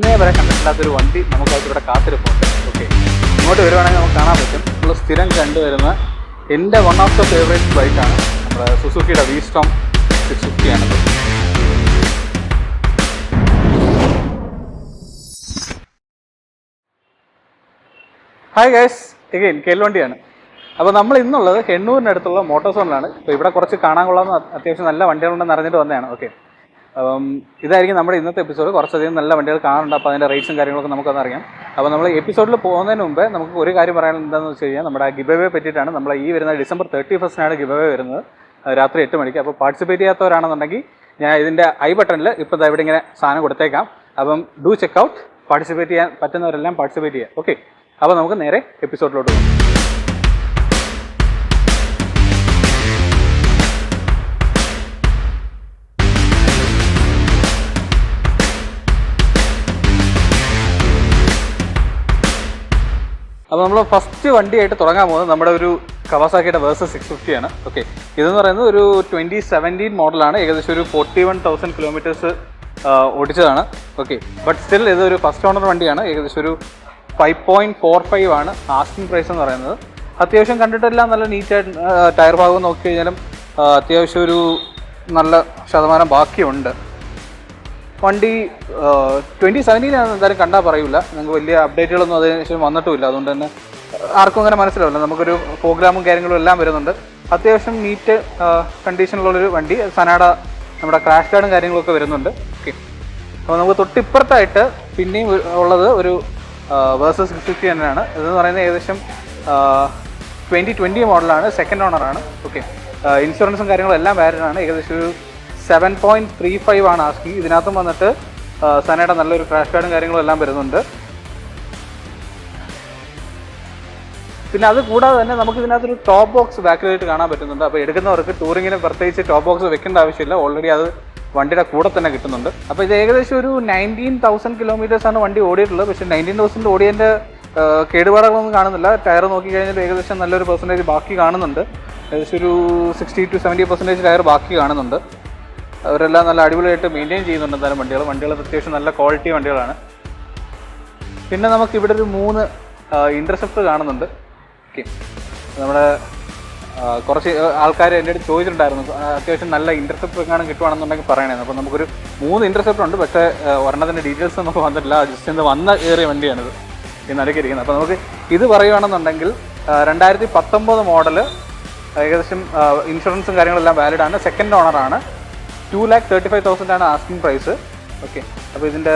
ഇന്നേ വരെ കണ്ടിട്ടില്ലാത്തൊരു വണ്ടി നമുക്കായിട്ട് ഇവിടെ കാത്തിരിപ്പുണ്ട്. ഓക്കെ, ഇങ്ങോട്ട് വരുവാണെങ്കിൽ നമുക്ക് കാണാൻ പറ്റും. നമ്മൾ സ്ഥിരം കണ്ടുവരുന്ന എൻ്റെ വൺ ഓഫ് ദ ഫേവറേറ്റ് ബൈക്കാണ് നമ്മുടെ സുസുക്കിയുടെ V-Storm 650 ആണത്. ഹായ് ഗൈസ്, എഗെയിൻ കേൾവണ്ടിയാണ്. അപ്പോൾ നമ്മൾ ഇന്നുള്ളത് ഹെണ്ണൂരിനടുത്തുള്ള മോട്ടോസോണിലാണ്. ഇപ്പോൾ ഇവിടെ കുറച്ച് കാണാൻ കൊള്ളാവുന്ന അത്യാവശ്യം നല്ല വണ്ടികളുണ്ടെന്ന് അറിഞ്ഞിട്ട് വന്നതാണ്. ഓക്കെ, അപ്പം ഇതായിരിക്കും നമ്മുടെ ഇന്നത്തെ എപ്പിസോഡ്. കുറച്ചധികം നല്ല വണ്ടികൾ കാണുന്നുണ്ട്. അപ്പോൾ അതിൻ്റെ റേറ്റ്സും കാര്യങ്ങളൊക്കെ നമുക്കൊന്ന് അറിയാം. അപ്പോൾ നമ്മൾ എപ്പിസോഡിൽ പോകുന്നതിന് മുമ്പേ നമുക്ക് ഒരു കാര്യം പറയാൻ എന്താണെന്ന് വെച്ച് കഴിഞ്ഞാൽ നമ്മുടെ ഗിവ് അവേ പറ്റിയിട്ടാണ്. നമ്മൾ ഈ വരുന്ന December 31 ഗിവ് അവേ വരുന്നത്, രാത്രി 8 മണിക്ക്. അപ്പോൾ പാർട്ടിസിപ്പേറ്റ് ചെയ്യാത്തവരാണെന്നുണ്ടെങ്കിൽ ഞാൻ ഇതിൻ്റെ ഐ ബട്ടണിൽ ഇപ്പോൾ ഇവിടെ ഇങ്ങനെ സാധനം കൊടുത്തേക്കാം. അപ്പം ഡു ചെക്ക് ഔട്ട്. പാർട്ടിസിപ്പേറ്റ് ചെയ്യാൻ പറ്റുന്നവരെല്ലാം പാർട്ടിസിപ്പേറ്റ് ചെയ്യാം. ഓക്കെ, അപ്പോൾ നമുക്ക് നേരെ എപ്പിസോഡിലോട്ട് പോകാം. അപ്പോൾ നമ്മൾ ഫസ്റ്റ് വണ്ടിയായിട്ട് തുടങ്ങാൻ പോകുന്നത് നമ്മുടെ ഒരു കവാസാക്കിയുടെ വേഴ്സസ് 650 ആണ്. ഓക്കെ, ഇതെന്ന് പറയുന്നത് ഒരു 2017 മോഡലാണ്. ഏകദേശം ഒരു 41,000 കിലോമീറ്റേഴ്സ് ഓടിച്ചതാണ്. ഓക്കെ, ബട്ട് സ്റ്റിൽ ഇതൊരു ഫസ്റ്റ് ഓണർ വണ്ടിയാണ്. ഏകദേശം ഒരു 5.45 ആണ് ആസ്കിംഗ് പ്രൈസ് എന്ന് പറയുന്നത്. അത്യാവശ്യം കണ്ടിട്ടെല്ലാം നല്ല നീറ്റായിട്ട് ടയർ ഭാഗം നോക്കി കഴിഞ്ഞാലും അത്യാവശ്യം ഒരു നല്ല ശതമാനം ബാക്കിയുണ്ട്. വണ്ടി 2017 എന്തായാലും കണ്ടാൽ പറയില്ല. നിങ്ങൾക്ക് വലിയ അപ്ഡേറ്റുകളൊന്നും അതിനുശേഷം വന്നിട്ടുമില്ല. അതുകൊണ്ട് തന്നെ ആർക്കും അങ്ങനെ മനസ്സിലാവില്ല. നമുക്കൊരു പ്രോഗ്രാമും കാര്യങ്ങളും എല്ലാം വരുന്നുണ്ട്. അത്യാവശ്യം നീറ്റ് കണ്ടീഷനിലുള്ളൊരു വണ്ടി. സനാഡ നമ്മുടെ ക്രാഷ് ഗാർഡും കാര്യങ്ങളൊക്കെ വരുന്നുണ്ട്. ഓക്കെ, അപ്പോൾ നമുക്ക് തൊട്ടിപ്പുറത്തായിട്ട് പിന്നെയും ഉള്ളത് ഒരു വേഴ്സസ് 650 തന്നെയാണ്. ഇതെന്ന് പറയുന്നത് ഏകദേശം 2020 മോഡലാണ്. സെക്കൻഡ് ഓണറാണ്. ഓക്കെ, ഇൻഷുറൻസും കാര്യങ്ങളും എല്ലാം വാലിഡ് ആണ്. ഏകദേശം ഒരു 7.35 ആണ് ആസ്കിങ്. ഇതിനകത്തും വന്നിട്ട് സനയുടെ നല്ലൊരു ക്രാഷ് ഗാർഡും കാര്യങ്ങളും എല്ലാം വരുന്നുണ്ട്. പിന്നെ അത് കൂടാതെ തന്നെ നമുക്ക് ഇതിനകത്തൊരു ടോപ്പ് ബോക്സ് ബാക്കിലായിട്ട് കാണാൻ പറ്റുന്നുണ്ട്. അപ്പോൾ എടുക്കുന്നവർക്ക് ടൂറിങ്ങിന് പ്രത്യേകിച്ച് ടോപ്പ് ബോക്സ് വെക്കേണ്ട ആവശ്യമില്ല. ഓൾറെഡി അത് വണ്ടിയുടെ കൂടെ തന്നെ കിട്ടുന്നുണ്ട്. അപ്പോൾ ഇത് ഏകദേശം ഒരു 19,000 കിലോമീറ്റേഴ്സാണ് വണ്ടി ഓടിയിട്ടുള്ളത്. പക്ഷേ 19,000 ഓടിയതിൻ്റെ കേടുപാടുകളൊന്നും കാണുന്നില്ല. ടയർ നോക്കിക്കഴിഞ്ഞാൽ ഏകദേശം നല്ലൊരു പെർസെൻറ്റേജ് ബാക്കി കാണുന്നുണ്ട്. ഏകദേശം ഒരു 60 to 70% ടയർ ബാക്കി കാണുന്നുണ്ട്. അവരെല്ലാം നല്ല അടിപൊളിയായിട്ട് മെയിൻറ്റെയിൻ ചെയ്യുന്നുണ്ട് എന്തായാലും വണ്ടികൾ അത്യാവശ്യം നല്ല ക്വാളിറ്റി വണ്ടികളാണ്. പിന്നെ നമുക്ക് ഇവിടെ ഒരു 3 ഇൻ്റർസെപ്റ്റർ കാണുന്നുണ്ട്. ഓക്കെ, നമ്മുടെ കുറച്ച് ആൾക്കാർ എൻ്റെ അടുത്ത് ചോദിച്ചിട്ടുണ്ടായിരുന്നു അത്യാവശ്യം നല്ല ഇൻ്റർസെപ്റ്റർ എങ്ങാനും കിട്ടുവാണെന്നുണ്ടെങ്കിൽ പറയണേന്ന്. അപ്പോൾ നമുക്കൊരു 3 ഇൻ്റർസെപ്റ്റർ ഉണ്ട്. പക്ഷേ ഒരെണ്ണത്തിൻ്റെ ഡീറ്റെയിൽസ് നമുക്ക് വന്നിട്ടില്ല. ജസ്റ്റ് ഇന്ന് വന്ന കയറിയ വണ്ടിയാണിത് ഇന്ന് അടുക്കിയിരിക്കുന്നത്. അപ്പോൾ നമുക്ക് ഇത് പറയുകയാണെന്നുണ്ടെങ്കിൽ 2019 മോഡല്, ഏകദേശം ഇൻഷുറൻസും കാര്യങ്ങളെല്ലാം വാലിഡ് ആണ്. സെക്കൻഡ് ഓണറാണ്. 2,35,000 ആണ് ആസ്കിംഗ് പ്രൈസ്. ഓക്കെ, അപ്പോൾ ഇതിൻ്റെ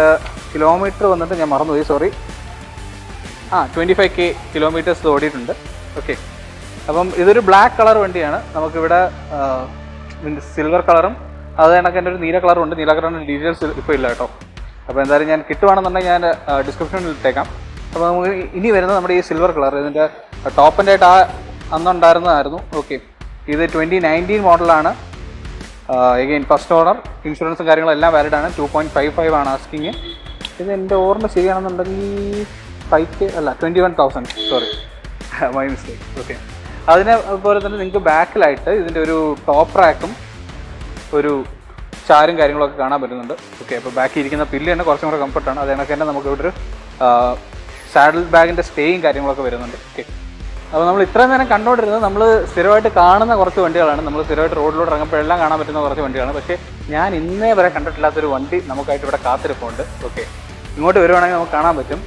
കിലോമീറ്റർ വന്നിട്ട് ഞാൻ മറന്നുപോയി, സോറി. 25K കിലോമീറ്റേഴ്സ് ഓടിയിട്ടുണ്ട്. ഓക്കെ, അപ്പം ഇതൊരു ബ്ലാക്ക് കളർ വണ്ടിയാണ്. നമുക്കിവിടെ സിൽവർ കളറും അത് കണക്ക് എൻ്റെ ഒരു നീല കളറും ഉണ്ട്. നീല കളറിൻ്റെ ഡീറ്റെയിൽസ് ഇപ്പോൾ ഇല്ല കേട്ടോ. അപ്പോൾ എന്തായാലും ഞാൻ കിട്ടുവാണെന്നുണ്ടെങ്കിൽ ഞാൻ ഡിസ്ക്രിപ്ഷനിൽ ഇട്ടേക്കാം. അപ്പോൾ നമുക്ക് ഇനി വരുന്നത് നമ്മുടെ ഈ സിൽവർ കളർ, ഇതിൻ്റെ ടോപ്പ് ആൻഡ് ആയിട്ട് അന്നുണ്ടായിരുന്നതായിരുന്നു. ഓക്കെ, ഇത് 2019 മോഡലാണ്. Again first owner. ഇൻഷുറൻസും കാര്യങ്ങളെല്ലാം വാലിഡ് ആണ്. 2.55 ആണ് ആസ്കിങ്. ഇത് എൻ്റെ ഓർമ്മ ശരിയാണെന്നുണ്ടെങ്കിൽ 5K അല്ല 21,000, സോറി, മൈ മിസ്റ്റേക്ക്. ഓക്കെ, അതിനെപോലെ തന്നെ നിങ്ങൾക്ക് ബാക്കിലായിട്ട് ഇതിൻ്റെ ഒരു ടോപ്പ് റാക്കും ഒരു ചാരും കാര്യങ്ങളൊക്കെ കാണാൻ പറ്റുന്നുണ്ട്. ഓക്കെ, അപ്പോൾ ബാക്കിൽ ഇരിക്കുന്ന പില്ല് തന്നെ കുറച്ചും കൂടെ കംഫർട്ടാണ്. അത് കണക്ക് തന്നെ നമുക്ക് ഇവിടെ ഒരു സാഡിൽ ബാഗിൻ്റെ സ്റ്റേയും കാര്യങ്ങളൊക്കെ വരുന്നുണ്ട്. ഓക്കെ, അപ്പോൾ നമ്മൾ ഇത്രയും നേരം കണ്ടുകൊണ്ടിരുന്നത് നമ്മൾ സ്ഥിരമായിട്ട് കാണുന്ന കുറച്ച് വണ്ടികളാണ്. നമ്മൾ സ്ഥിരമായിട്ട് റോഡിലൂടെ ഇറങ്ങുമ്പോഴെല്ലാം കാണാൻ പറ്റുന്ന കുറച്ച് വണ്ടികളാണ്. പക്ഷേ ഞാൻ ഇന്നേ വരെ കണ്ടിട്ടില്ലാത്തൊരു വണ്ടി നമുക്കായിട്ട് ഇവിടെ കാത്തിരിപ്പുണ്ട്. ഓക്കെ, ഇങ്ങോട്ട് വരുവാണെങ്കിൽ നമുക്ക് കാണാൻ പറ്റും.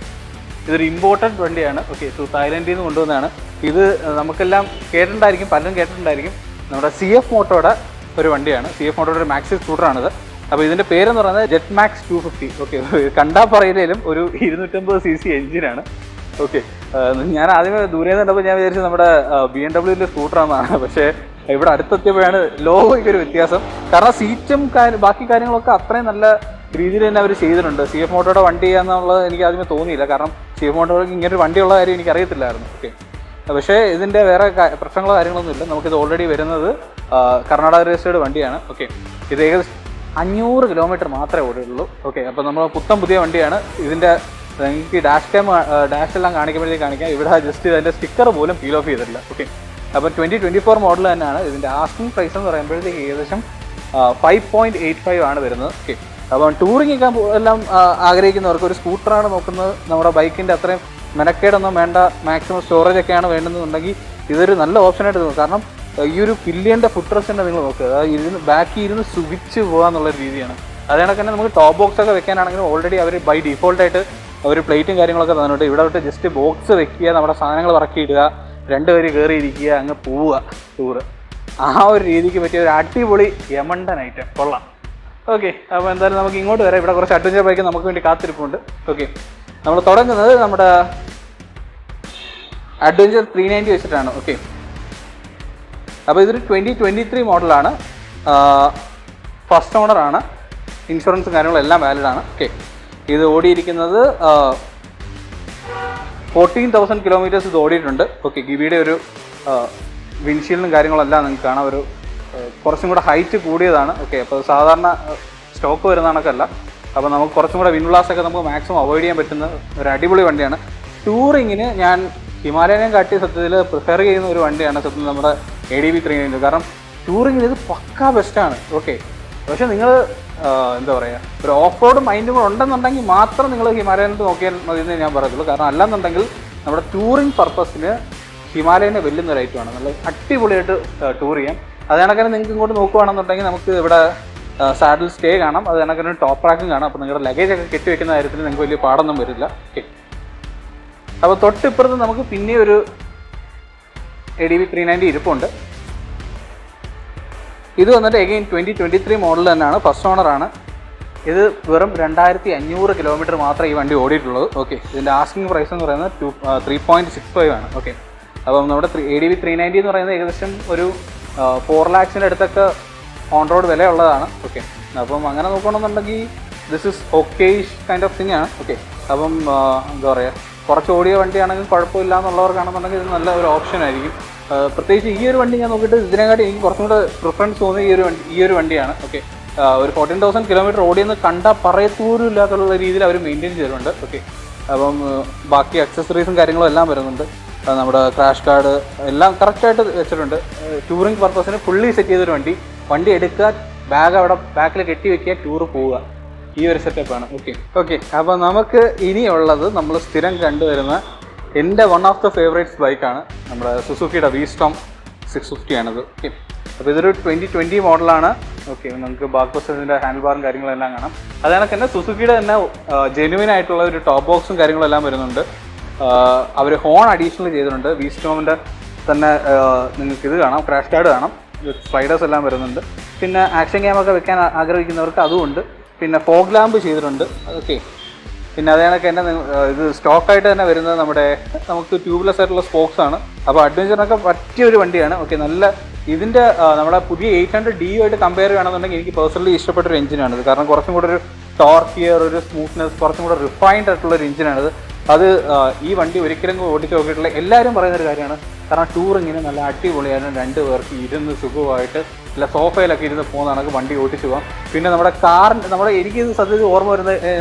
ഇതൊരു ഇമ്പോർട്ടൻറ്റ് വണ്ടിയാണ്. ഓക്കെ, തായ്ലൻഡിൽ നിന്ന് കൊണ്ടുവന്നതാണ്. ഇത് നമുക്കെല്ലാം കേട്ടിട്ടുണ്ടായിരിക്കും, പലരും കേട്ടിട്ടുണ്ടായിരിക്കും. നമ്മുടെ CF മോട്ടോയുടെ ഒരു വണ്ടിയാണ്. CF മോട്ടോയുടെ ഒരു മാക്സി സ്കൂട്ടറാണിത്. അപ്പോൾ ഇതിൻ്റെ പേരെന്ന് പറയുന്നത് ജെറ്റ് മാക്സ് 250. ഓക്കെ, കണ്ടാൽ പറയുന്നതിലും ഒരു 250 cc എഞ്ചിനാണ്. ഓക്കെ, ഞാൻ ആദ്യമേ ദൂരെ നിന്നപ്പോൾ ഞാൻ വിചാരിച്ചു നമ്മുടെ BMW സ്കൂട്ടറാണെന്നാണ്. പക്ഷേ ഇവിടെ അടുത്തെത്തിയപ്പോഴാണ് ലോഗോയ്ക്കൊരു വ്യത്യാസം. കാരണം സീറ്റും ബാക്കി കാര്യങ്ങളൊക്കെ അത്രയും നല്ല രീതിയിൽ തന്നെ അവർ ചെയ്തിട്ടുണ്ട്. CF മോട്ടോയുടെ വണ്ടി എന്നുള്ളത് എനിക്ക് ആദ്യമേ തോന്നിയില്ല. കാരണം CF മോട്ടോയ്ക്ക് ഇങ്ങനൊരു വണ്ടിയുള്ള കാര്യം എനിക്ക് അറിയത്തില്ലായിരുന്നു. ഓക്കെ, പക്ഷേ ഇതിൻ്റെ വേറെ പ്രശ്നങ്ങളോ കാര്യങ്ങളൊന്നും ഇല്ല. നമുക്കിത് ഓൾറെഡി വരുന്നത് കർണാടക രജിസ്റ്റേർഡ് വണ്ടിയാണ്. ഓക്കെ, ഇത് ഏകദേശം 500 കിലോമീറ്റർ മാത്രമേ ഓടിയുള്ളൂ. ഓക്കെ, അപ്പോൾ നമ്മൾ പുതിയ വണ്ടിയാണ്. ഇതിൻ്റെ നിങ്ങൾക്ക് ഡാഷെല്ലാം കാണിക്കുമ്പോഴത്തേക്ക് കാണിക്കാം. ഇവിടെ ജസ്റ്റ് അതിൻ്റെ സ്റ്റിക്കർ പോലും പീൽ ഓഫ് ചെയ്തിട്ടില്ല. ഓക്കെ, അപ്പോൾ 2024 മോഡൽ തന്നെയാണ്. ഇതിൻ്റെ ആസ്കിംഗ് പ്രൈസ് എന്ന് പറയുമ്പോഴത്തേക്ക് ഏകദേശം 5.85 ആണ് വരുന്നത്. ഓക്കെ, അപ്പം ടൂറിങ് ഒക്കെ എല്ലാം ആഗ്രഹിക്കുന്നവർക്ക് ഒരു സ്കൂട്ടറാണ് നോക്കുന്നത്, നമ്മുടെ ബൈക്കിൻ്റെ അത്രയും മെനക്കേടൊന്നും വേണ്ട, മാക്സിമം സ്റ്റോറേജ് ഒക്കെയാണ് വേണ്ടതെന്നുണ്ടെങ്കിൽ ഇതൊരു നല്ല ഓപ്ഷനായിട്ട് തോന്നും. കാരണം ഈ ഒരു പില്ലിയൻ്റെ ഫുഡ് റെസ്റ്റ് നിങ്ങൾ നോക്കുക, അതായത് ബാക്കി ഇരുന്ന് സുഖിച്ച് പോകാന്നുള്ള രീതിയാണ്. അതുകണക്ക് തന്നെ നമുക്ക് ടോപ്പ് ബോക്സ് ഒക്കെ വെക്കാനാണെങ്കിലും ഓൾറെഡി അവർ ബൈ ഡിഫോൾട്ടായിട്ട് അവർ പ്ലേറ്റും കാര്യങ്ങളൊക്കെ തന്നിട്ടുണ്ട്. ഇവിടെ തൊട്ട് ജസ്റ്റ് ബോക്സ് വെക്കുക, നമ്മുടെ സാധനങ്ങൾ ഇറക്കിയിടുക, രണ്ടുപേര് കയറിയിരിക്കുക, അങ്ങ് പോവുക ടൂറ്. ആ ഒരു രീതിക്ക് പറ്റിയ ഒരു അടിപൊളി യമണ്ടൻ ഐറ്റം, കൊള്ളാം. ഓക്കെ, അപ്പോൾ എന്തായാലും നമുക്ക് ഇങ്ങോട്ട് വരാം. ഇവിടെ കുറച്ച് അഡ്വഞ്ചർ ബൈക്ക് നമുക്ക് വേണ്ടി കാത്തിരിപ്പുണ്ട്. ഓക്കെ, നമ്മൾ തുടങ്ങുന്നത് നമ്മുടെ അഡ്വഞ്ചർ 390 വെച്ചിട്ടാണ്. ഓക്കെ, അപ്പോൾ ഇതൊരു 2023 മോഡലാണ്, ഫസ്റ്റ് ഓണറാണ്, ഇൻഷുറൻസും കാര്യങ്ങളെല്ലാം വാലിഡാണ്. ഓക്കെ, ഇത് ഓടിയിരിക്കുന്നത് 14,000 കിലോമീറ്റേഴ്സ് ഇത് ഓടിയിട്ടുണ്ട്. ഓക്കെ, ഗിവിയുടെ ഒരു വിൻഷീൽഡും കാര്യങ്ങളെല്ലാം നിങ്ങൾക്ക് കാണാം, ഒരു കുറച്ചും കൂടെ ഹൈറ്റ് കൂടിയതാണ്. ഓക്കെ, അപ്പോൾ സാധാരണ സ്റ്റോക്ക് വരുന്ന കണക്കല്ല. അപ്പോൾ നമുക്ക് കുറച്ചും കൂടെ വിൻഡ്ലാസൊക്കെ നമുക്ക് മാക്സിമം അവോയ്ഡ് ചെയ്യാൻ പറ്റുന്ന ഒരു അടിപൊളി വണ്ടിയാണ്. ടൂറിങ്ങിന് ഞാൻ ഹിമാലയനെയും കാട്ടി സത്യത്തിൽ പ്രിഫർ ചെയ്യുന്ന ഒരു വണ്ടിയാണ് സത്യത്തിൽ നമ്മുടെ ADV 390. കാരണം ടൂറിങ്ങിന് ഇത് പക്കാ ബെസ്റ്റാണ്. ഓക്കെ, പക്ഷേ നിങ്ങൾ എന്താ പറയുക, ഒരു ഓഫ് റോഡ് മൈൻഡും കൂടെ ഉണ്ടെന്നുണ്ടെങ്കിൽ മാത്രം നിങ്ങൾ ഹിമാലയനിൽ നോക്കിയാൽ മതി എന്ന് ഞാൻ പറയത്തുള്ളൂ. കാരണം അല്ലാന്നുണ്ടെങ്കിൽ നമ്മുടെ ടൂറിങ് പർപ്പസിന് ഹിമാലയനെ വെല്ലുന്ന ഒരു ഐറ്റമാണ്. നല്ല അടിപൊളിയായിട്ട് ടൂർ ചെയ്യാം. അത് കണക്കിന് നിങ്ങൾക്ക് ഇങ്ങോട്ട് നോക്കുകയാണെന്നുണ്ടെങ്കിൽ നമുക്ക് ഇവിടെ സാഡിൽ സ്റ്റേ കാണാം, അത് കണക്കിന് ടോപ്പ് റാക്കും കാണാം. അപ്പോൾ നിങ്ങളുടെ ലഗേജൊക്കെ കെട്ടി വെക്കുന്ന കാര്യത്തിൽ നിങ്ങൾക്ക് വലിയ പാടൊന്നും വരില്ല. ഓക്കെ, അപ്പോൾ തൊട്ടിപ്പുറത്ത് നമുക്ക് പിന്നെ ഒരു ADV 390 ഇരിപ്പുണ്ട്. ഇത് വന്നിട്ട് എഗെയിൻ 2023 മോഡൽ തന്നെയാണ്, ഫസ്റ്റ് ഓണറാണ്. ഇത് വെറും 2500 കിലോമീറ്റർ മാത്രമേ ഈ വണ്ടി ഓടിയിട്ടുള്ളത്. ഓക്കെ, ഇതിൻ്റെ ആസ്കിംഗ് പ്രൈസ് എന്ന് പറയുന്നത് 3.65 ആണ്. ഓക്കെ, അപ്പം നമ്മുടെ ADV 390 എന്ന് പറയുന്നത് ഏകദേശം ഒരു 4 lakhs അടുത്തൊക്കെ ഓൺ റോഡ് വില ഉള്ളതാണ്. ഓക്കെ, അപ്പം അങ്ങനെ നോക്കുകയാണെന്നുണ്ടെങ്കിൽ this is okayish kind of thing ആണ്. ഓക്കെ, അപ്പം എന്താ പറയുക, കുറച്ച് ഓടിയ വണ്ടിയാണെങ്കിൽ കുഴപ്പമില്ല എന്നുള്ളവർക്കാണെന്നുണ്ടെങ്കിൽ ഇത് നല്ല ഒരു ഓപ്ഷൻ ആയിരിക്കും. പ്രത്യേകിച്ച് ഈ ഒരു വണ്ടി ഞാൻ നോക്കിയിട്ട് ഇതിനെക്കാട്ടി എനിക്ക് കുറച്ചും കൂടെ പ്രിഫറൻസ് തോന്നിയ ഈ ഒരു വണ്ടിയാണ്. ഓക്കെ, ഒരു 14,000 കിലോമീറ്റർ ഓടിയെന്ന് കണ്ടാൽ പറയത്തൂരും ഇല്ലാത്തുള്ള രീതിയിൽ അവർ മെയിൻറ്റെയിൻ ചെയ്തിട്ടുണ്ട്. ഓക്കെ, അപ്പം ബാക്കി അക്സസറീസും കാര്യങ്ങളും എല്ലാം വരുന്നുണ്ട്. നമ്മുടെ ക്രാഷ് കാർഡ് എല്ലാം കറക്റ്റായിട്ട് വെച്ചിട്ടുണ്ട്. ടൂറിങ് പർപ്പസിന് ഫുള്ളി സെറ്റ് ചെയ്തൊരു വണ്ടി എടുക്കുക, ബാഗ് അവിടെ ബാക്കിൽ കെട്ടി വെക്കുക, ടൂറ് പോവുക, ഈ ഒരു സെറ്റപ്പാണ്. ഓക്കെ, അപ്പോൾ നമുക്ക് ഇനിയുള്ളത് നമ്മൾ സ്ഥിരം കണ്ടുവരുന്ന എൻ്റെ വൺ ഓഫ് ദ ഫേവറേറ്റ്സ് ബൈക്കാണ് നമ്മുടെ സുസുക്കിയുടെ V-Storm 650 ആണിത്. ഓക്കെ, അപ്പോൾ ഇതൊരു 2020 മോഡലാണ്. ഓക്കെ, നമുക്ക് ബാക്ക് ബസ്സിൻ്റെ ഹാൻഡിൽ ബാറും കാര്യങ്ങളെല്ലാം കാണാം. അത് കണക്ക് തന്നെ സുസുക്കിയുടെ തന്നെ ജെനുവിൻ ആയിട്ടുള്ള ഒരു ടോപ്പ് ബോക്സും കാര്യങ്ങളെല്ലാം വരുന്നുണ്ട്. അവർ ഹോൺ അഡീഷണൽ ചെയ്തിട്ടുണ്ട്. V-Stormൻ്റെ തന്നെ നിങ്ങൾക്ക് ഇത് കാണാം, ക്രാഷ് കാർഡ് കാണാം, സ്ലൈഡേഴ്സ് എല്ലാം വരുന്നുണ്ട്. പിന്നെ ആക്ഷൻ ക്യാമൊക്കെ വെക്കാൻ ആഗ്രഹിക്കുന്നവർക്ക് അതുമുണ്ട്. പിന്നെ ഫോഗ് ലാമ്പ് ചെയ്തിട്ടുണ്ട്. ഓക്കെ, പിന്നെ അത് കണക്ക് തന്നെ ഇത് സ്റ്റോക്കായിട്ട് തന്നെ വരുന്നത് നമുക്ക് ട്യൂബ്ലെസ് ആയിട്ടുള്ള സ്പോക്സ് ആണ്. അപ്പോൾ അഡ്വഞ്ചറിനൊക്കെ പറ്റിയ ഒരു വണ്ടിയാണ്. ഓക്കെ, നല്ല ഇതിൻ്റെ നമ്മുടെ പുതിയ 800D ആയിട്ട് കമ്പയർ ചെയ്യണമെന്നുണ്ടെങ്കിൽ എനിക്ക് പേഴ്സണലി ഇഷ്ടപ്പെട്ടൊരു എഞ്ചിനാണിത്. കാരണം കുറച്ചും കൂടെ ഒരു ടോർക്കിയർ, ഒരു സ്മൂത്ത്നെസ്, കുറച്ചും കൂടെ റിഫൈൻഡ് ആയിട്ടുള്ളൊരു എഞ്ചിനാണിത്. അത് ഈ വണ്ടി ഒരിക്കലും ഓടിച്ച് നോക്കിയിട്ടുള്ള എല്ലാവരും പറയുന്നൊരു കാര്യമാണ്. കാരണം ടൂറിങ്ങിന് നല്ല അടിപൊളിയാണ്, 2 പേർക്ക് ഇരുന്ന് സുഖമായിട്ട് അല്ല സോഫയിലൊക്കെ ഇരുന്ന് പോകുന്ന കണക്ക് വണ്ടി ഓടിച്ചു പോകാം. പിന്നെ നമ്മുടെ എനിക്കിത് സത്യത്തിൽ ഓർമ്മ വരുന്നത്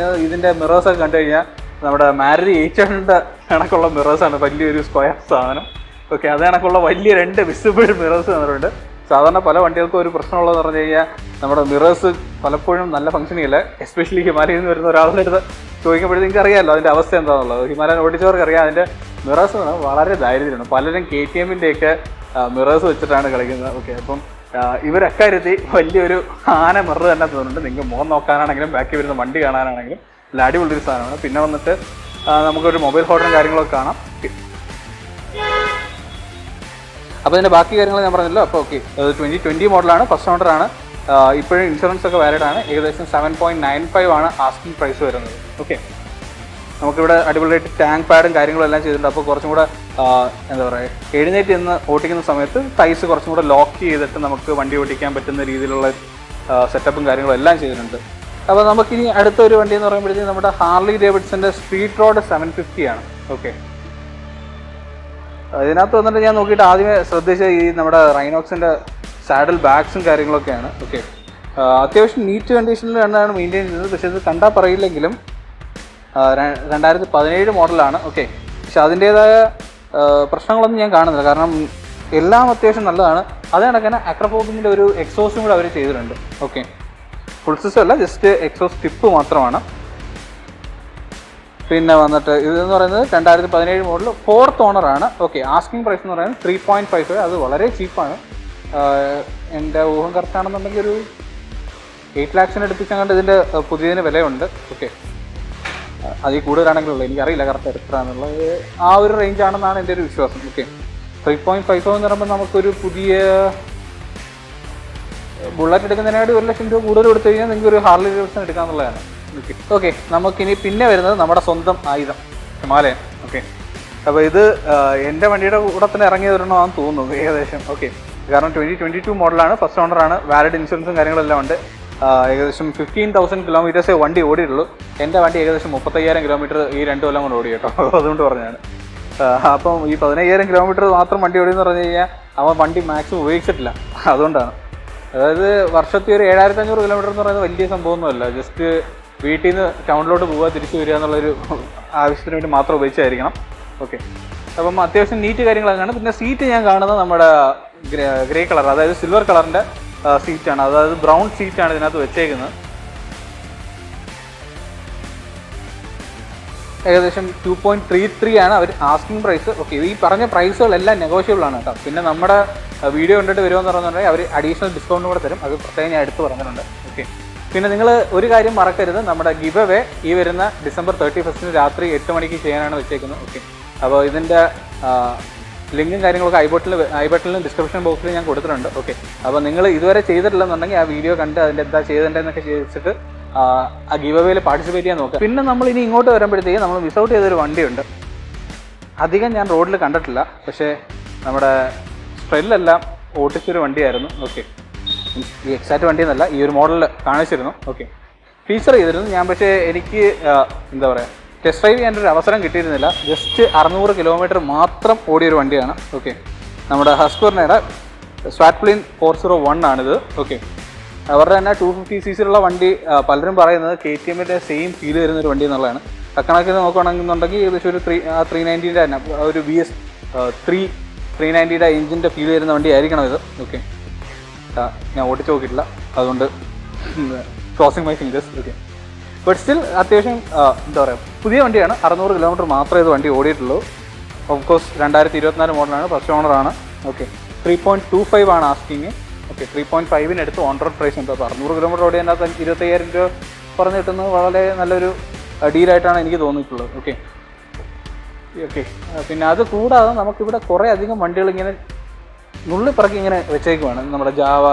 ഇതിൻ്റെ മിറേഴ്സൊക്കെ കണ്ടു കഴിഞ്ഞാൽ നമ്മുടെ മാരുതി 800 കണക്കുള്ള മിറേഴ്സാണ്, വലിയൊരു സ്ക്വയർ സാധനം. ഓക്കെ, അത് കണക്കുള്ള വലിയ 2 വിസിബിൾ മിറേഴ്സ് തന്നിട്ടുണ്ട്. സാധാരണ പല വണ്ടികൾക്കും ഒരു പ്രശ്നമുള്ളതെന്ന് പറഞ്ഞു കഴിഞ്ഞാൽ നമ്മുടെ മിറേഴ്സ് പലപ്പോഴും നല്ല ഫംഗ്ഷനിങ് ഇല്ല. എസ്പെഷ്യലി ഹിമാലയയിൽ നിന്ന് വരുന്ന ഒരാളുടെ അടുത്ത് ചോദിക്കുമ്പോഴത്തേക്ക് നിങ്ങൾക്ക് അറിയാമല്ലോ അതിൻ്റെ അവസ്ഥ എന്താണെന്നുള്ളത്. ഹിമാലയൻ ഓടിച്ചവർക്ക് അറിയാം, അതിൻ്റെ മിറേഴ്സ് വളരെ ദാരിദ്ര്യമാണ്. പലരും KTM-ൻ്റെയൊക്കെ മിറേഴ്സ് വെച്ചിട്ടാണ് കളിക്കുന്നത്. ഓക്കെ, അപ്പം ഇവരക്കാര്യത്തിൽ വലിയൊരു ആന മിറർ തന്നെ തോന്നുന്നുണ്ട്. നിങ്ങൾക്ക് മുഖം നോക്കാനാണെങ്കിലും ബാക്കി വരുന്ന വണ്ടി കാണാനാണെങ്കിലും നല്ല അടിപൊളിയൊരു സാധനമാണ്. പിന്നെ വന്നിട്ട് നമുക്കൊരു മൊബൈൽ ഹോൾഡറും കാര്യങ്ങളൊക്കെ കാണാം. അപ്പോൾ ഇതിൻ്റെ ബാക്കി കാര്യങ്ങൾ ഞാൻ പറഞ്ഞല്ലോ. അപ്പോൾ ഓക്കെ, 2020 മോഡലാണ്, ഫസ്റ്റ് ഓണറാണ്. ഇപ്പോഴും ഇൻഷുറൻസ് ഒക്കെ വാലിഡാണ്. ഏകദേശം 7.95 ആണ് ആസ്കിംഗ് പ്രൈസ് വരുന്നത്. ഓക്കെ, നമുക്കിവിടെ അടിപൊളിയായിട്ട് ടാങ്ക് പാഡും കാര്യങ്ങളും എല്ലാം ചെയ്തിട്ടുണ്ട്. അപ്പോൾ കുറച്ചും കൂടെ എന്താ പറയുക, എഴുന്നേറ്റ് നിന്ന് ഓടിക്കുന്ന സമയത്ത് ടൈസ് കുറച്ചും കൂടെ ലോക്ക് ചെയ്തിട്ട് നമുക്ക് വണ്ടി ഓടിക്കാൻ പറ്റുന്ന രീതിയിലുള്ള സെറ്റപ്പും കാര്യങ്ങളും എല്ലാം ചെയ്തിട്ടുണ്ട്. അപ്പോൾ നമുക്കിനി അടുത്തൊരു വണ്ടി എന്ന് പറയുമ്പോഴത്തേക്കും നമ്മുടെ ഹാർലി ഡേവിഡ്സൻ്റെ സ്ട്രീറ്റ് റോഡ് 750 ആണ്. ഓക്കെ, ഇതിനകത്ത് വന്നിട്ട് ഞാൻ നോക്കിയിട്ട് ആദ്യമേ ശ്രദ്ധിച്ച ഈ നമ്മുടെ റൈനോക്സിൻ്റെ സാഡിൽ ബാഗ്സും കാര്യങ്ങളൊക്കെയാണ്. ഓക്കെ, അത്യാവശ്യം നീറ്റ് കണ്ടീഷനിൽ തന്നെയാണ് മെയിൻറ്റെയിൻ ചെയ്യുന്നത്. പക്ഷേ ഇത് കണ്ടാൽ പറയില്ലെങ്കിലും 2017 മോഡലാണ്. ഓക്കെ, പക്ഷെ അതിൻ്റേതായ പ്രശ്നങ്ങളൊന്നും ഞാൻ കാണുന്നില്ല. കാരണം എല്ലാം അത്യാവശ്യം നല്ലതാണ്. അത് കണക്ക് തന്നെ അക്രഫോബിൻ്റെ ഒരു എക്സോസും കൂടെ അവർ ചെയ്തിട്ടുണ്ട്. ഓക്കെ, ഫുൾ സിസ്റ്റം അല്ല, ജസ്റ്റ് എക്സോസ്റ്റ് ടിപ്പ് മാത്രമാണ്. പിന്നെ വന്നിട്ട് ഇതെന്ന് പറയുന്നത് 2017 മോഡൽ 4th ഓണറാണ്. ഓക്കെ, ആസ്കിംഗ് പ്രൈസ് എന്ന് പറയുന്നത് 3.55. അത് വളരെ ചീപ്പാണ്. എൻ്റെ ഊഹം കറക്റ്റാണെന്നുണ്ടെങ്കിൽ ഒരു 8 lakhs അടുപ്പിച്ചങ്ങാണ്ട് ഇതിൻ്റെ പുതിയതിന് വിലയുണ്ട്. ഓക്കെ, അതിൽ കൂടുതലാണെങ്കിലുള്ളൂ, എനിക്കറിയില്ല കറക്റ്റ് എത്രയാണെന്നുള്ളത്. ആ ഒരു റേഞ്ചാണെന്നാണ് എൻ്റെ ഒരു വിശ്വാസം. ഓക്കെ, 3.55 എന്ന് പറയുമ്പോൾ നമുക്കൊരു പുതിയ ബുള്ളറ്റ് എടുക്കുന്നതിനായിട്ട് 1 ലക്ഷം രൂപ കൂടുതൽ കൊടുത്തു കഴിഞ്ഞാൽ നിങ്ങൾക്ക് ഒരു ഹാർലി ഡേവിഡ്സൺ എടുക്കാമെന്നുള്ളതാണ്. ഓക്കെ, നമുക്കിനി പിന്നെ വരുന്നത് നമ്മുടെ സ്വന്തം ആയുധം ഹിമാലയൻ. ഓക്കെ, അപ്പോൾ ഇത് എൻ്റെ വണ്ടിയുടെ കൂടെ തന്നെ ഇറങ്ങിയതൊരെണ്ണമാണെന്ന് തോന്നുന്നു ഏകദേശം. ഓക്കെ, കാരണം 2022 മോഡലാണ്, ഫസ്റ്റ് ഓണറാണ്, വാലിഡ് ഇൻഷുറൻസും കാര്യങ്ങളെല്ലാം ഉണ്ട്. ഏകദേശം 15,000 കിലോമീറ്റേഴ്സേ വണ്ടി ഓടിയിട്ടുള്ളൂ. എൻ്റെ വണ്ടി ഏകദേശം 35,000 കിലോമീറ്റർ ഈ 2 കൊല്ലം കൊണ്ട് ഓടി കേട്ടോ. അതുകൊണ്ട് പറഞ്ഞാണ്. അപ്പം ഈ 15,000 കിലോമീറ്റർ മാത്രം വണ്ടി ഓടിയെന്ന് പറഞ്ഞു കഴിഞ്ഞാൽ അവൻ വണ്ടി മാക്സിമം ഉപയോഗിച്ചിട്ടില്ല. അതുകൊണ്ടാണ്. അതായത് വർഷത്തിൽ ഒരു 7,500 കിലോമീറ്റർ എന്ന് പറയുന്നത് വലിയ സംഭവമൊന്നുമല്ല. ജസ്റ്റ് വീട്ടിൽ നിന്ന് ടൗണിലോട്ട് പോവുക, തിരിച്ചു വരിക എന്നുള്ളൊരു ആവശ്യത്തിന് വേണ്ടി മാത്രം ഉപയോഗിച്ചായിരിക്കണം. ഓക്കെ, അപ്പം അത്യാവശ്യം നീറ്റ് കാര്യങ്ങളൊക്കെയാണ്. പിന്നെ സീറ്റ് ഞാൻ കാണുന്നത് നമ്മുടെ ഗ്രേ കളർ, അതായത് സിൽവർ കളറിൻ്റെ സീറ്റാണ്. അതായത് ബ്രൗൺ സീറ്റാണ് ഇതിനകത്ത് വെച്ചേക്കുന്നത്. ഏകദേശം 2.33 ആണ് അവർ ആസ്കിംഗ് പ്രൈസ്. ഓക്കെ, ഈ പറഞ്ഞ പ്രൈസുകളെല്ലാം നെഗോഷ്യബിൾ ആണ് കേട്ടോ. പിന്നെ നമ്മുടെ വീഡിയോ കണ്ടിട്ട് വരുമെന്ന് പറഞ്ഞിട്ടുണ്ടെങ്കിൽ അവർ അഡീഷണൽ ഡിസ്കൗണ്ട് കൂടെ തരും. അത് പ്രത്യേകം ഞാൻ എടുത്ത് പറഞ്ഞിട്ടുണ്ട്. ഓക്കെ, പിന്നെ നിങ്ങൾ ഒരു കാര്യം മറക്കരുത്, നമ്മുടെ ഗിവ് അവേ ഈ വരുന്ന December 31 രാത്രി 8 മണിക്ക് ചെയ്യാനാണ് വെച്ചേക്കുന്നത്. ഓക്കെ, അപ്പോൾ ഇതിൻ്റെ ലിങ്കും കാര്യങ്ങളൊക്കെ ഐ ബട്ടണിലും ഡിസ്ക്രിപ്ഷൻ ബോക്സിൽ ഞാൻ കൊടുത്തിട്ടുണ്ട്. ഓക്കെ, അപ്പോൾ നിങ്ങൾ ഇതുവരെ ചെയ്തിട്ടില്ലെന്നുണ്ടെങ്കിൽ ആ വീഡിയോ കണ്ട് അതിൻ്റെ എന്താ ചെയ്തിട്ടുണ്ടെന്നൊക്കെ ചോദിച്ചിട്ട് ആ ഗിവ് അവേയിൽ പാർട്ടിസിപ്പേറ്റ് ചെയ്യാൻ നോക്കുക. പിന്നെ നമ്മൾ ഇനി ഇങ്ങോട്ട് വരുമ്പോഴത്തേക്ക് നമ്മൾ മിസ് ഔട്ട് ചെയ്തൊരു വണ്ടിയുണ്ട്. അധികം ഞാൻ റോഡിൽ കണ്ടിട്ടില്ല, പക്ഷേ നമ്മുടെ സ്ട്രെല്ലെല്ലാം ഓടിച്ചൊരു വണ്ടിയായിരുന്നു. ഓക്കെ, ഈ എക്സാക്റ്റ് വണ്ടി എന്നല്ല, ഈ ഒരു മോഡലിൽ കാണിച്ചിരുന്നു. ഓക്കെ, ഫീച്ചർ ചെയ്തിരുന്നു ഞാൻ, പക്ഷേ എനിക്ക് എന്താ പറയുക, ടെസ്റ്റ് ഡ്രൈവ് ചെയ്യാനൊരു അവസരം കിട്ടിയിരുന്നില്ല. ജസ്റ്റ് 600 കിലോമീറ്റർ മാത്രം ഓടിയൊരു വണ്ടിയാണ്. ഓക്കെ, നമ്മുടെ ഹസ്ക്വറിനയുടെ സ്വാറ്റ്പ്ലിൻ 401 ആണിത്. ഓക്കെ, അവരുടെ തന്നെ 250cc വണ്ടി പലരും പറയുന്നത് KTMന്റെ സെയിം ഫീൽ വരുന്നൊരു വണ്ടി എന്നുള്ളതാണ്. അക്കണക്കിന് നോക്കുകയാണെന്നുണ്ടെങ്കിൽ ഏകദേശം ഒരു 390ൻ്റെ തന്നെ ഒരു BS 390യുടെ എഞ്ചിൻ്റെ ഫീൽ വരുന്ന വണ്ടി ആയിരിക്കണം ഇത്. ഓക്കെ, ഞാൻ ഓടിച്ച് നോക്കിയിട്ടില്ല, അതുകൊണ്ട് crossing my fingers. Okay, but still അത്യാവശ്യം എന്താ പറയുക, പുതിയ വണ്ടിയാണ്. 600 കിലോമീറ്റർ മാത്രമേ ഇത് വണ്ടി ഓടിയിട്ടുള്ളൂ. ഓഫ് കോഴ്സ് 2024 മോഡലാണ്, ഫസ്റ്റ് ഓണറാണ്. ഓക്കെ, 3.25 ആണ് ആസ്കിങ്. ഓക്കെ, 3.5 എടുത്ത് ഓൺ റോഡ് പ്രൈസ് ഉണ്ട്. അപ്പോൾ 600 കിലോമീറ്റർ ഓടിയതിൻ്റെ അകത്ത് 25,000 രൂപ പറഞ്ഞു കിട്ടുന്നത് വളരെ നല്ലൊരു ഡീലായിട്ടാണ് എനിക്ക് തോന്നിയിട്ടുള്ളത്. ഓക്കെ, പിന്നെ അത് കൂടാതെ നമുക്കിവിടെ കുറേ അധികം വണ്ടികൾ ഇങ്ങനെ നുള്ളിപ്പറക്കി ഇങ്ങനെ വെച്ചേക്കുവാണ്. നമ്മുടെ ജാവ,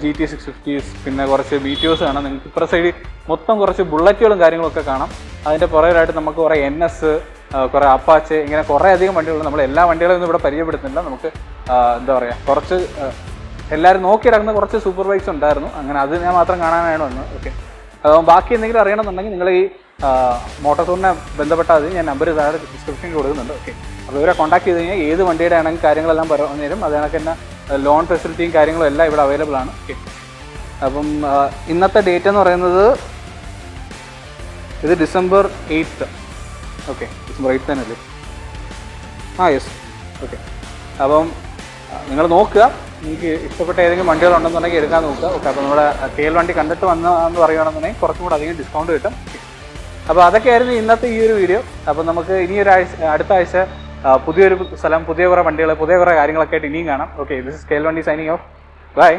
GT 650s, പിന്നെ കുറച്ച് BTOs കാണാം. നിങ്ങൾക്ക് ഇപ്പുറ സൈഡിൽ മൊത്തം കുറച്ച് ബുള്ളറ്റുകളും കാര്യങ്ങളൊക്കെ കാണാം. അതിൻ്റെ പുറകിലായിട്ട് നമുക്ക് കുറേ NS, കുറേ അപ്പാച്ച്, ഇങ്ങനെ കുറേ അധികം വണ്ടികൾ. നമ്മൾ എല്ലാ വണ്ടികളും ഒന്നും ഇവിടെ പരിചയപ്പെടുത്തുന്നില്ല. നമുക്ക് എന്താ പറയുക, കുറച്ച് എല്ലാവരും നോക്കി കിടക്കുന്ന കുറച്ച് സൂപ്പർ ബൈക്സ് ഉണ്ടായിരുന്നു. അങ്ങനെ അത് ഞാൻ മാത്രം കാണാനാണ് വന്നത്. ഓക്കെ, ബാക്കി എന്തെങ്കിലും അറിയണമെന്നുണ്ടെങ്കിൽ നിങ്ങൾ ഈ മോട്ടോസോണിനെ ബന്ധപ്പെട്ടാൽ മതി. ഞാൻ നമ്പർ താഴെ ഡിസ്ക്രിപ്ഷനിൽ കൊടുക്കുന്നുണ്ട്. ഓക്കെ, അപ്പോൾ ഇവരെ കോൺടാക്ട് ചെയ്ത് കഴിഞ്ഞാൽ ഏത് വണ്ടിയുടെ ആണെങ്കിൽ കാര്യങ്ങളെല്ലാം പറഞ്ഞു തരും. അത് കണക്ക് തന്നെ ലോൺ ഫെസിലിറ്റിയും കാര്യങ്ങളും എല്ലാം ഇവിടെ അവൈലബിൾ ആണ്. ഓക്കെ, അപ്പം ഇന്നത്തെ ഡേറ്റ് എന്ന് പറയുന്നത് ഇത് December 8th. Okay, December 8th തന്നെ അല്ലേ? യെസ്. ഓക്കെ, അപ്പം നിങ്ങൾ നോക്കുക, നിങ്ങൾക്ക് ഇഷ്ടപ്പെട്ട ഏതെങ്കിലും വണ്ടികളുണ്ടെന്നുണ്ടെങ്കിൽ എടുക്കാൻ നോക്കുക. ഓക്കെ, അപ്പോൾ നമ്മുടെ KL വണ്ടി കണ്ടിട്ട് വന്നതെന്ന് പറയുകയാണെന്നുണ്ടെങ്കിൽ കുറച്ചും കൂടെ അധികം ഡിസ്കൗണ്ട് കിട്ടും. അപ്പോൾ അതൊക്കെയായിരുന്നു ഇന്നത്തെ ഈ ഒരു വീഡിയോ. അപ്പോൾ നമുക്ക് അടുത്ത ആഴ്ച പുതിയൊരു സ്ഥലം, പുതിയ കുറേ വണ്ടികൾ, പുതിയ കുറേ കാര്യങ്ങളൊക്കെ ആയിട്ട് ഇനിയും കാണാം. ഓക്കെ, ദിസ് ഇസ് KL വണ്ടി സൈനിങ് ഓഫ്. ബൈ.